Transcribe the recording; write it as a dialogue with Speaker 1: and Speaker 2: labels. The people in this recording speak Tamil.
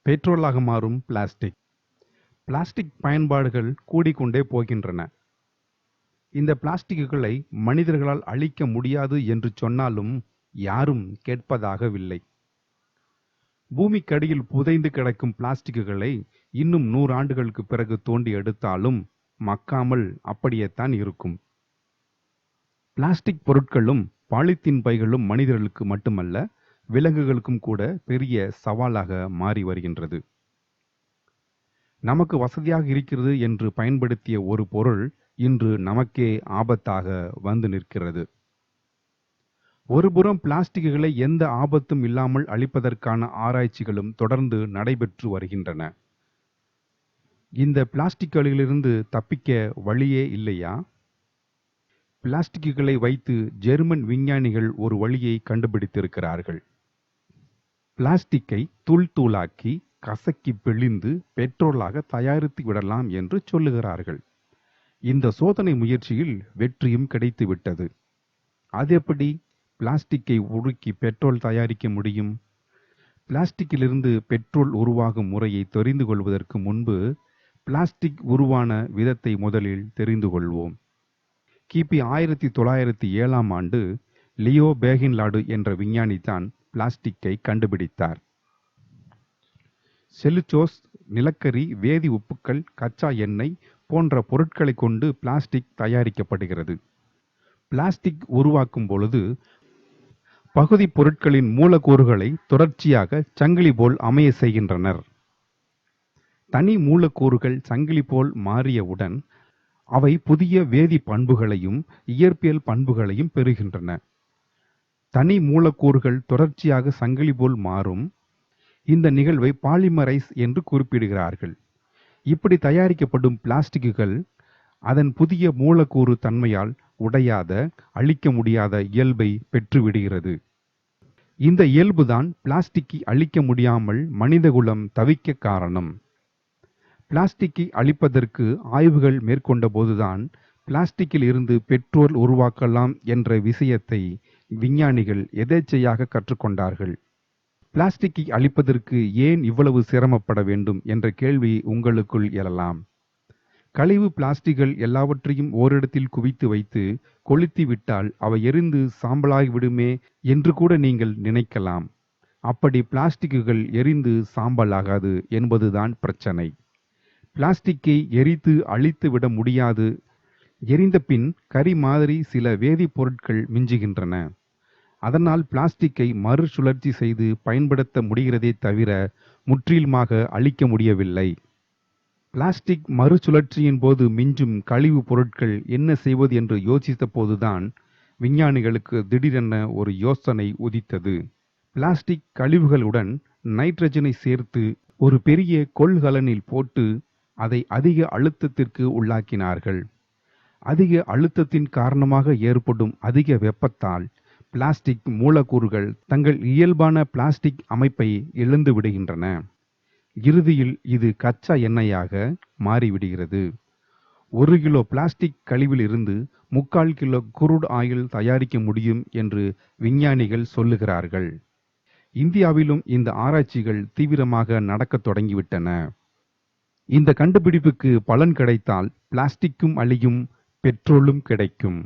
Speaker 1: பெட்ரோலாக மாறும் பிளாஸ்டிக். பிளாஸ்டிக் பயன்பாடுகள் கூடிக்கொண்டே போகின்றன. இந்த பிளாஸ்டிக்குகளை மனிதர்களால் அழிக்க முடியாது என்று சொன்னாலும் யாரும் கேட்பதாகவில்லை. பூமிக்கடியில் புதைந்து கிடக்கும் பிளாஸ்டிக்குகளை இன்னும் 100 ஆண்டுகளுக்கு பிறகு தோண்டி எடுத்தாலும் மக்காமல் அப்படியேத்தான் இருக்கும். பிளாஸ்டிக் பொருட்களும் பாலித்தீன் பைகளும் மனிதர்களுக்கு மட்டுமல்ல, விலங்குகளுக்கும் கூட பெரிய சவாலாக மாறி வருகின்றது. நமக்கு வசதியாக இருக்கிறது என்று பயன்படுத்திய ஒரு பொருள் இன்று நமக்கே ஆபத்தாக வந்து நிற்கிறது. ஒருபுறம் பிளாஸ்டிக்குகளை எந்த ஆபத்தும் இல்லாமல் அழிப்பதற்கான ஆராய்ச்சிகளும் தொடர்ந்து நடைபெற்று வருகின்றன. இந்த பிளாஸ்டிக்குகளிலிருந்து தப்பிக்க வழியே இல்லையா? பிளாஸ்டிக்குகளை வைத்து ஜெர்மன் விஞ்ஞானிகள் ஒரு வழியை கண்டுபிடித்திருக்கிறார்கள். பிளாஸ்டிக்கை தூள் தூளாக்கி கசக்கி பிழிந்து பெட்ரோலாக தயாரித்து விடலாம் என்று சொல்லுகிறார்கள். இந்த சோதனை முயற்சியில் வெற்றியும் கிடைத்துவிட்டது. அது எப்படி பிளாஸ்டிக்கை உருக்கி பெட்ரோல் தயாரிக்க முடியும்? பிளாஸ்டிக்கிலிருந்து பெட்ரோல் உருவாகும் முறையை தெரிந்து கொள்வதற்கு முன்பு பிளாஸ்டிக் உருவான விதத்தை முதலில் தெரிந்து கொள்வோம். கிபி 1907ஆம் ஆண்டு லியோ பேகின்லாடு என்ற விஞ்ஞானி தான் பிளாஸ்டிக்கை கண்டுபிடித்தார். செலுச்சோஸ், நிலக்கரி, வேதி உப்புக்கள், கச்சா எண்ணெய் போன்ற பொருட்களை கொண்டு பிளாஸ்டிக் தயாரிக்கப்படுகிறது. பிளாஸ்டிக் உருவாக்கும் பொழுது பகுதி பொருட்களின் மூலக்கூறுகளை தொடர்ச்சியாக சங்கிலி போல் அமைய செய்கின்றனர். தனி மூலக்கூறுகள் சங்கிலி போல் மாறியவுடன் அவை புதிய வேதி பண்புகளையும் இயற்பியல் பண்புகளையும் பெறுகின்றன. தனி மூலக்கூறுகள் தொடர்ச்சியாக சங்கிலி போல் மாறும் இந்த நிகழ்வை பாலிமரைஸ் என்று குறிப்பிடுகிறார்கள். இப்படி தயாரிக்கப்படும் பிளாஸ்டிக்குகள் அதன் புதிய மூலக்கூறு தன்மையால் உடையாத, அழிக்க முடியாத இயல்பை பெற்றுவிடுகிறது. இந்த இயல்புதான் பிளாஸ்டிக்கை அழிக்க முடியாமல் மனிதகுலம் தவிக்க காரணம். பிளாஸ்டிக்கை அழிப்பதற்கு ஆய்வுகள் மேற்கொண்ட போதுதான் பிளாஸ்டிக்கில் இருந்து பெட்ரோல் உருவாக்கலாம் என்ற விஷயத்தை விஞ்ஞானிகள் எதேச்சையாக கற்றுக்கொண்டார்கள். பிளாஸ்டிக்கை அழிப்பதற்கு ஏன் இவ்வளவு சிரமப்பட வேண்டும் என்ற கேள்வி உங்களுக்குள் எழலாம். கழிவு பிளாஸ்டிக்குகள் எல்லாவற்றையும் ஓரிடத்தில் குவித்து வைத்து கொளுத்தி விட்டால் அவை எரிந்து சாம்பலாகி விடுமே என்று கூட நீங்கள் நினைக்கலாம். அப்படி பிளாஸ்டிக்குகள் எரிந்து சாம்பலாகாது என்பதுதான் பிரச்சனை. பிளாஸ்டிக்கை எரித்து அழித்து விட முடியாது. எரிந்த பின் கரி மாதிரி சில வேதிப்பொருட்கள் மிஞ்சுகின்றன. அதனால் பிளாஸ்டிக்கை மறுசுழற்சி செய்து பயன்படுத்த முடிகிறதே தவிர முற்றிலுமாக அழிக்க முடியவில்லை. பிளாஸ்டிக் மறுசுழற்சியின் போது மிஞ்சும் கழிவு பொருட்கள் என்ன செய்வது என்று யோசித்த போதுதான் விஞ்ஞானிகளுக்கு திடீரென ஒரு யோசனை உதித்தது. பிளாஸ்டிக் கழிவுகளுடன் நைட்ரஜனை சேர்த்து ஒரு பெரிய கொள்கலனில் போட்டு அதை அதிக அழுத்தத்திற்கு உள்ளாக்கினார்கள். அதிக அழுத்தத்தின் காரணமாக ஏற்படும் அதிக வெப்பத்தால் பிளாஸ்டிக் மூலக்கூறுகள் தங்கள் இயல்பான பிளாஸ்டிக் அமைப்பை இழந்து விடுகின்றன. இறுதியில் இது கச்சா எண்ணெயாக மாறிவிடுகிறது. 1 கிலோ பிளாஸ்டிக் கழிவில் இருந்து 3/4 கிலோ குரூட் ஆயில் தயாரிக்க முடியும் என்று விஞ்ஞானிகள் சொல்லுகிறார்கள். இந்தியாவிலும் இந்த ஆராய்ச்சிகள் தீவிரமாக நடக்க தொடங்கிவிட்டன. இந்த கண்டுபிடிப்புக்கு பலன் கிடைத்தால் பிளாஸ்டிக்கும் அழியும், பெட்ரோலும் கிடைக்கும்.